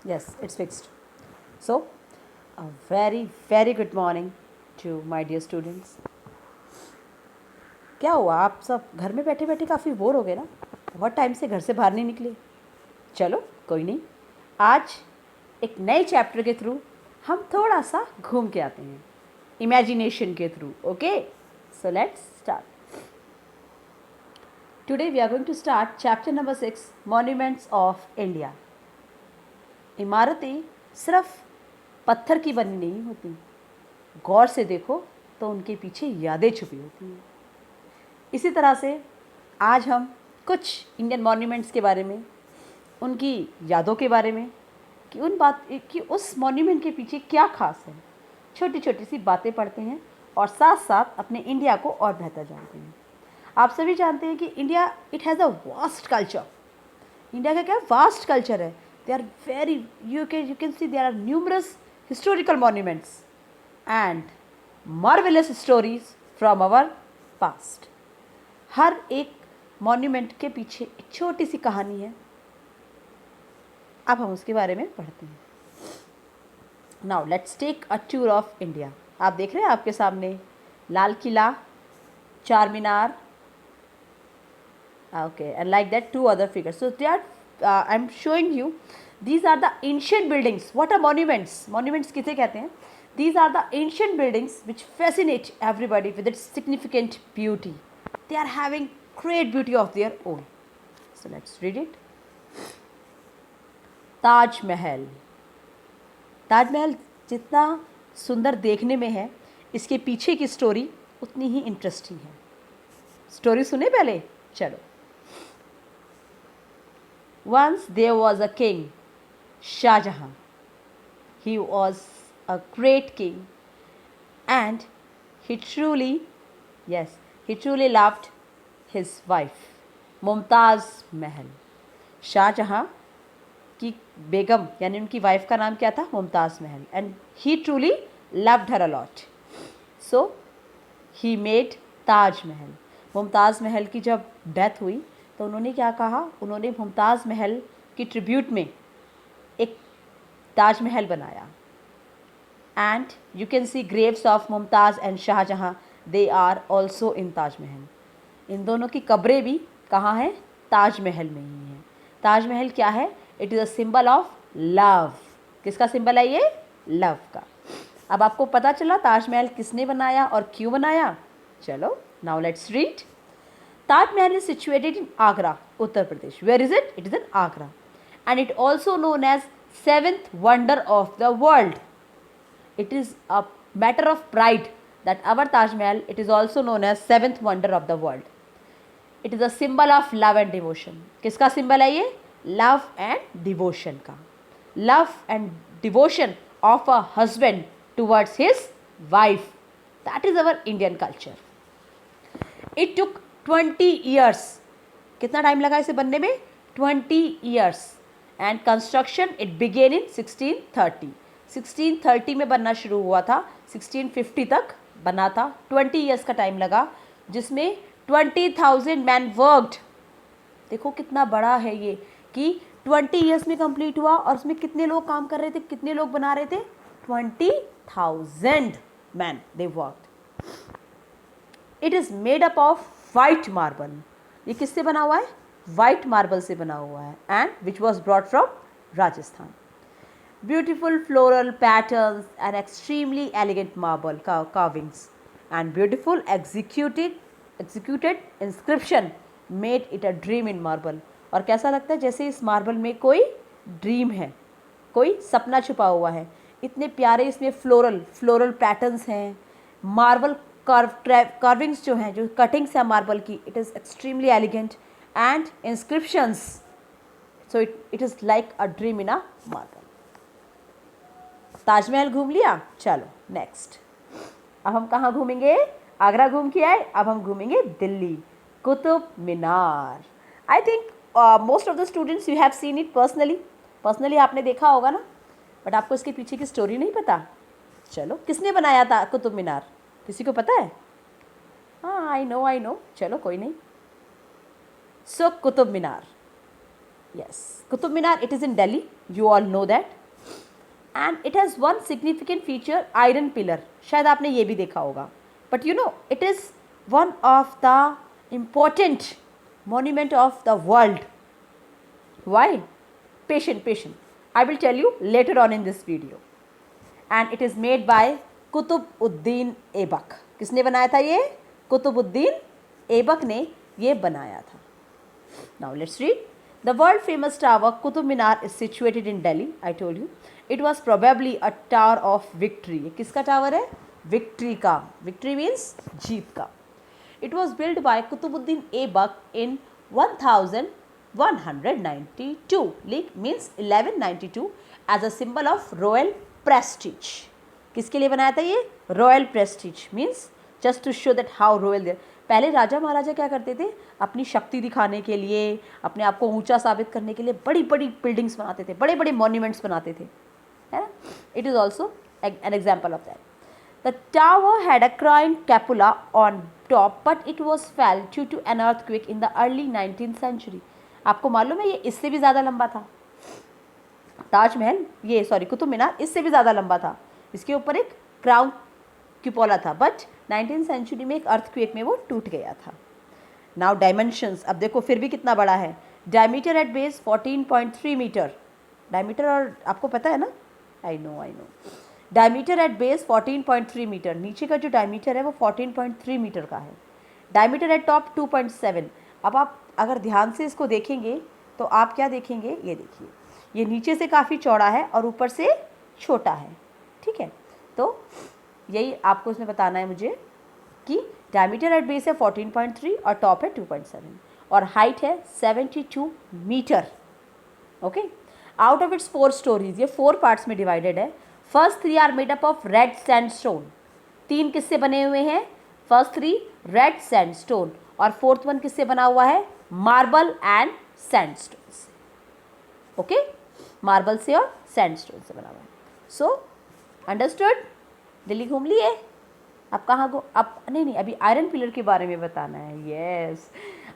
Yes, it's fixed. So, a very very good morning to my dear students. क्या हुआ, आप सब घर में बैठे बैठे काफ़ी बोर हो गए ना? बहुत टाइम से घर से बाहर नहीं निकले. चलो कोई नहीं, आज एक नए चैप्टर के थ्रू हम थोड़ा सा घूम के आते हैं, इमेजिनेशन के through. Okay, so let's start. Today we are going to start chapter number 6, monuments of India. इमारतें सिर्फ पत्थर की बनी नहीं होती, गौर से देखो तो उनके पीछे यादें छुपी होती हैं. इसी तरह से आज हम कुछ इंडियन मॉन्यूमेंट्स के बारे में, उनकी यादों के बारे में, कि उस मॉन्यूमेंट के पीछे क्या खास है, छोटी छोटी सी बातें पढ़ते हैं और साथ साथ अपने इंडिया को और बेहतर जानते हैं. आप सभी जानते हैं कि India it has a vast culture. India का क्या वास्ट कल्चर है. They are very, you can see there are numerous historical monuments and marvellous stories from our past. हर एक मॉन्यूमेंट के पीछे एक छोटी सी कहानी है. अब हम उसके बारे में पढ़ते हैं. Now let's take a tour of India. आप देख रहे हैं आपके सामने लाल किला, चार मीनार, okay, and like that two other figures. So they are I'm showing you, these are the ancient buildings. What are monuments? Monuments किसे कहते हैं? These are the ancient buildings which fascinate everybody with its significant beauty. They are having great beauty of their own. So let's read it. Taj Mahal. Taj Mahal जितना सुंदर देखने में है, इसके पीछे की स्टोरी उतनी ही इंटरेस्टिंग है. स्टोरी सुने पहले. चलो. Once there was a king, Shah Jahan. He was a great king and he truly loved his wife, Mumtaz Mahal. Shahjahan की बेगम यानी उनकी वाइफ का नाम क्या था? Mumtaz Mahal. And he truly loved her a lot. So he made Taj Mahal. Mumtaz महल की जब death हुई तो उन्होंने क्या कहा? उन्होंने मुमताज़ महल की ट्रिब्यूट में एक ताजमहल बनाया. And you can see graves of Mumtaz and Shah Jahan, they are also in Taj Mahal. इन दोनों की कब्रें भी कहाँ हैं? ताजमहल में ही हैं. ताजमहल क्या है? It is a symbol of love. किसका सिंबल है ये? लव का. अब आपको पता चला ताजमहल किसने बनाया और क्यों बनाया. चलो, now let's read. Taj Mahal is situated in Agra, Uttar Pradesh. Where is it? It is in Agra. And it also known as seventh wonder of the world. It is a matter of pride that our Taj Mahal, it is also known as seventh wonder of the world. It is a symbol of love and devotion. किसका symbol है ये? Love and devotion का. Love and devotion of a husband towards his wife. That is our Indian culture. It took 20 years. कितना time लगा इसे बनने में? 20 years. And construction it began in 1630. 1630 में बनना शुरू हुआ था, 1650 तक बना था. 20 years का टाइम लगा, जिसमें 20,000 मैन वर्कड. देखो कितना बड़ा है ये, कि 20 years में कंप्लीट हुआ और उसमें कितने लोग काम कर रहे थे, कितने लोग बना रहे थे? 20,000 man they worked. It is made up of white marble. ये किससे बना हुआ है? वाइट मार्बल से बना हुआ है. And which was brought from Rajasthan. Beautiful floral patterns and extremely elegant marble carvings and beautiful executed inscription made it a dream in marble. और कैसा लगता है? जैसे इस मार्बल में कोई ड्रीम है, कोई सपना छुपा हुआ है. इतने प्यारे इसमें फ्लोरल पैटर्न्स हैं. मार्बल carvings जो हैं, जो कटिंग्स हैं मार्बल की, it is extremely elegant. And inscriptions, so it is like a dream in a marble. Taj Mahal घूम लिया. चलो नेक्स्ट. अब हम कहाँ घूमेंगे? आगरा घूम के आए, अब हम घूमेंगे Delhi. Qutub Minar. I think most of the students you have seen it personally आपने देखा होगा ना, बट आपको इसके पीछे की स्टोरी नहीं पता. चलो, किसने बनाया था कुतुब मीनार? किसी को पता है? हाँ, आई नो. चलो कोई नहीं. सो Qutub Minar. Yes, Qutub Minar, it is in Delhi. You all know that. And it has one significant feature, iron pillar. शायद आपने ये भी देखा होगा. But you know, it is one of the important monument of the world. Why? Patient. I will tell you later on in this video. And it is made by Qutubuddin Aibak. किसने बनाया था ये? कुतुबुद्दीन ऐबक ने ये बनाया था. Now let's read. The world famous tower Qutub Minar is situated in Delhi. I told you. It was probably a tower of victory. ये किसका टावर है? Victory का. Victory means जीत का. It was built by Qutbuddin Aibak in 1192. Means 1192 as a symbol of royal prestige. किसके लिए बनाया था ये? Royal prestige means just to show that how royal they are. पहले राजा महाराजा क्या करते थे? अपनी शक्ति दिखाने के लिए, अपने आप को ऊंचा साबित करने के लिए बड़ी बड़ी बिल्डिंग्स बनाते थे, बड़े बड़े मॉन्यूमेंट्स बनाते थे, है ना. It is also an example of that. The tower had a crown cupola on top but it was fell due to an earthquake in the early 19th century. आपको मालूम है ये इससे भी ज़्यादा लंबा था. ताजमहल ये कुतुब मीनार इससे भी ज़्यादा लंबा था. इसके ऊपर एक क्राउन क्यूपोला था, बट 19th सेंचुरी में एक अर्थक्वेक में वो टूट गया था. Now dimensions. अब देखो फिर भी कितना बड़ा है. Diameter at base 14.3 metre. Diameter और आपको पता है ना. I know. Diameter at base 14.3 metre. नीचे का जो डायमीटर है वो 14.3 मीटर का है. Diameter eight top 2.7. अब आप अगर ध्यान से इसको देखेंगे तो आप क्या देखेंगे, ये देखिए, ये नीचे से काफ़ी चौड़ा है और ऊपर से छोटा है. ठीक है, तो यही आपको इसमें बताना है मुझे कि डायमीटर एट बेस है 14.3 और टॉप है 2.7 और हाइट है 72 metre. Okay. Out of its 4 storeys. ये 4 पार्ट्स में डिवाइडेड है. First 3 are made up of red sandstone. 3 किससे बने हुए हैं? फर्स्ट 3 रेड सैंडस्टोन और फोर्थ 1 किससे बना हुआ है? मार्बल एंड सैंडस्टोन से. ओके, मार्बल से और सैंडस्टोन से बना हुआ है. So understood. दिल्ली घूम लिए. अब कहाँ गो अब नहीं अभी आयरन पिलर के बारे में बताना है. Yes,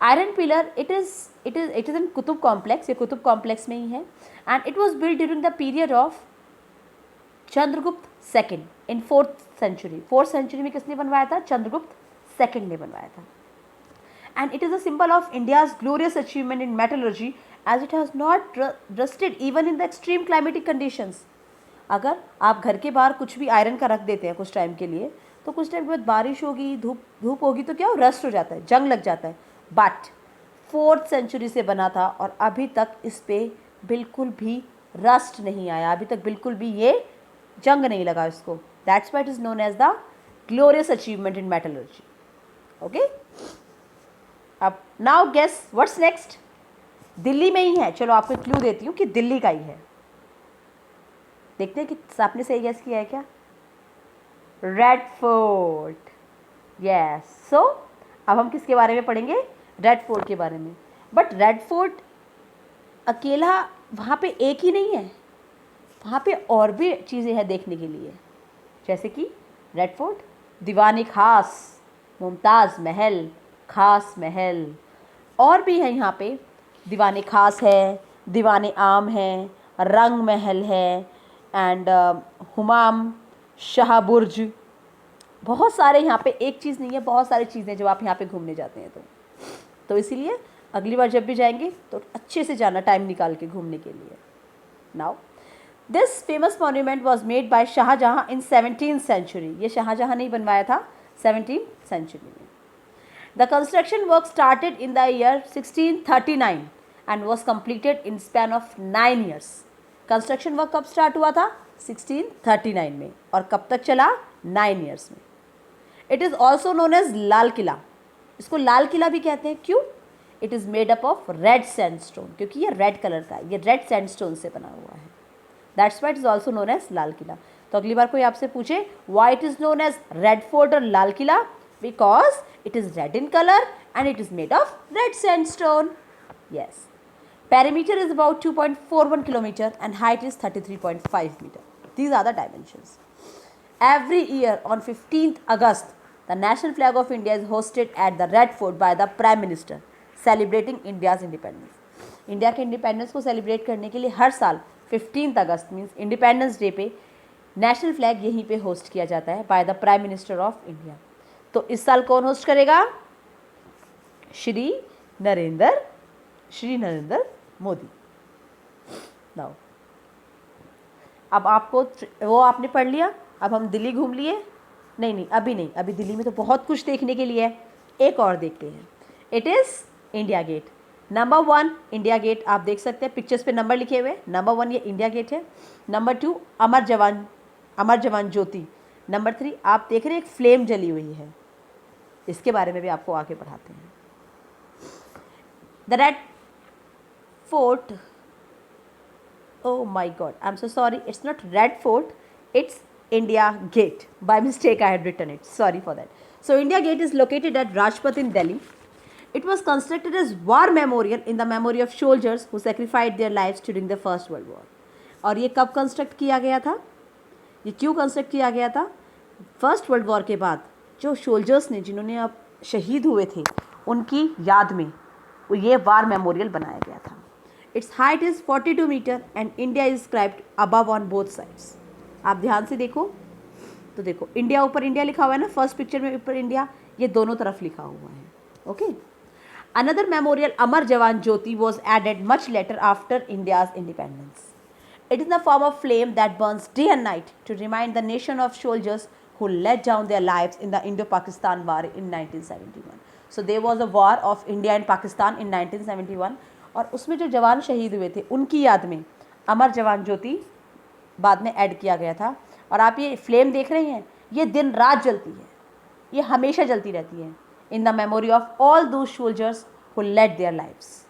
iron pillar it is in Qutub complex. ये कुतुब कॉम्प्लेक्स में ही है. And it was build during the period of Chandragupta second in 4th century. 4th century में किसने बनवाया था? चंद्रगुप्त सेकेंड ने बनवाया था. And it is a symbol of India's glorious achievement in metallurgy as it has not rusted even in the extreme climatic conditions. अगर आप घर के बाहर कुछ भी आयरन का रख देते हैं कुछ टाइम के लिए, तो कुछ टाइम के बाद बारिश होगी, धूप होगी तो क्या हो, रस्ट हो जाता है, जंग लग जाता है. बट 4th सेंचुरी से बना था और अभी तक इस पर बिल्कुल भी रस्ट नहीं आया, अभी तक बिल्कुल भी ये जंग नहीं लगा इसको. That's why it is known as the glorious achievement in metallurgy. Okay. अब now guess what's next. Delhi में ही है. चलो आपको क्लू देती हूँ कि दिल्ली का ही है. देखते हैं कि आपने सही गेस किया है क्या. Red fort. यस. सो अब हम किसके बारे में पढ़ेंगे? रेड फोर्ट के बारे में. बट रेड फोर्ट अकेला वहाँ पे एक ही नहीं है, वहाँ पे और भी चीज़ें हैं देखने के लिए. जैसे कि रेड फोर्ट, दीवान खास, मुमताज़ महल, खास महल, और भी है यहाँ पे. दीवान खास है, दीवान आम है, रंग महल है, एंड हुमाम शाह बुर्ज. बहुत सारे यहाँ पे, एक चीज़ नहीं है, बहुत सारी चीज़ें जब आप यहाँ पे घूमने जाते हैं तो इसीलिए अगली बार जब भी जाएंगे तो अच्छे से जाना, टाइम निकाल के घूमने के लिए. Now this famous monument was made by Shahjahan in 17th century. ये शाहजहाँ ने बनवाया था 17th सेंचुरी में. The construction work started in the year 1639 and was completed in span of 9 years. Construction work कब स्टार्ट हुआ था? 1639 में. और कब तक चला? 9 years में. It is also known as Lal Qila. इसको लाल किला भी कहते हैं. क्यों? It is made up of red sandstone, क्योंकि ये रेड कलर का है, ये रेड सैंडस्टोन से बना हुआ है. That's why it is also known as Lal Qila. तो अगली बार कोई आपसे पूछे why it is known as Red Fort और Lal Qila, because it is red in colour and it is made of red sandstone. Yes. Perimeter is about 2.41 kilometer and height is 33.5 meter. These are the dimensions. Every year on 15th August, the national flag of India is hosted at the Red Fort by the Prime Minister, celebrating India's independence. India के independence को celebrate करने के लिए हर साल 15 अगस्त means independence day पे national flag यहीं पे host किया जाता है by the prime minister of India. तो इस साल कौन होस्ट करेगा? श्री नरेंद्र मोदी। नाउ अब आपको वो आपने पढ़ लिया, अब हम दिल्ली घूम लिए। नहीं, अभी नहीं, अभी दिल्ली में तो बहुत कुछ देखने के लिए है, एक और देखते हैं। It is India Gate. Number 1 India Gate, आप देख सकते हैं पिक्चर्स पे नंबर लिखे हुए। नंबर 1 ये इंडिया गेट है। नंबर 2 अमर जवान ज्योति। नंबर 3 आप देख रहे हैं एक फ्लेम जली हुई है, इसके बारे में भी आपको आगे पढ़ाते हैं। The red fort, oh my god, I'm so sorry, it's not Red Fort, it's India Gate. By mistake I had written it, sorry for that. So India Gate is located at Rajpath in Delhi. It was constructed as war memorial in the memory of soldiers who sacrificed their lives during the First World War. और ये कब construct किया गया था, ये क्यों construct किया गया था? फर्स्ट वर्ल्ड वॉर के बाद जो सोल्जर्स ने, जिन्होंने अब शहीद हुए थे, उनकी याद में ये वार मेमोरियल बनाया गया था। Its height is 42 metre and India is scribed above on both sides. आप ध्यान से देखो तो देखो, इंडिया ऊपर इंडिया लिखा हुआ है ना, फर्स्ट पिक्चर में ऊपर इंडिया, ये दोनों तरफ लिखा हुआ है। Okay, another memorial Amar Jawan Jyoti was added much later after India's independence. It is in the form of flame that burns day and night to remind the nation of soldiers who let down their lives in the Indo-Pakistan War in 1971. So there was a war of India and Pakistan in 1971 और उसमें जो जवान शहीद हुए थे उनकी याद में अमर जवान ज्योति बाद में ऐड किया गया था। और आप ये फ्लेम देख रहे हैं, ये दिन रात जलती है, ये हमेशा जलती रहती है, in the memory of all those soldiers who laid their lives.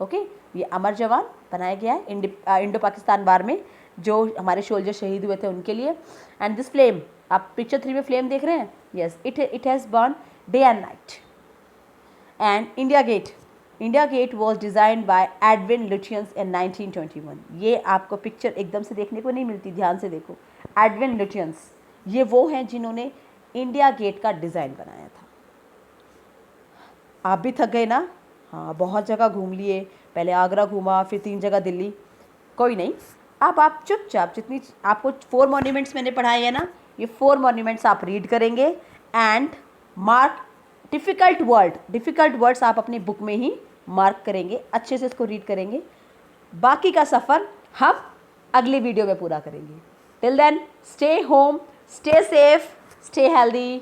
Okay, ये अमर जवान बनाया गया है इंडो पाकिस्तान वार में जो हमारे सोल्जर शहीद हुए थे उनके लिए। एंड दिस फ्लेम, आप पिक्चर 3 में फ्लेम देख रहे हैं, yes, it has burn day and night. And India Gate was designed by Edwin Lutyens in 1921। ये आपको पिक्चर एकदम से देखने को नहीं मिलती, ध्यान से देखो। एडविन लुटियंस ये वो हैं जिन्होंने इंडिया गेट का डिज़ाइन बनाया था। आप भी थक गए ना? हाँ, बहुत जगह घूम लिए, पहले आगरा घूमा, फिर 3 जगह दिल्ली। कोई नहीं, अब आप चुपचाप, जितनी आपको 4 मॉन्यूमेंट्स मैंने पढ़ाए हैं ना, ये 4 मॉन्यूमेंट्स आप रीड करेंगे एंड मार्क डिफ़िकल्ट वर्ड्स आप अपनी बुक में ही मार्क करेंगे, अच्छे से इसको रीड करेंगे। बाकी का सफ़र हम अगली वीडियो में पूरा करेंगे। Till then stay home, stay safe, stay healthy.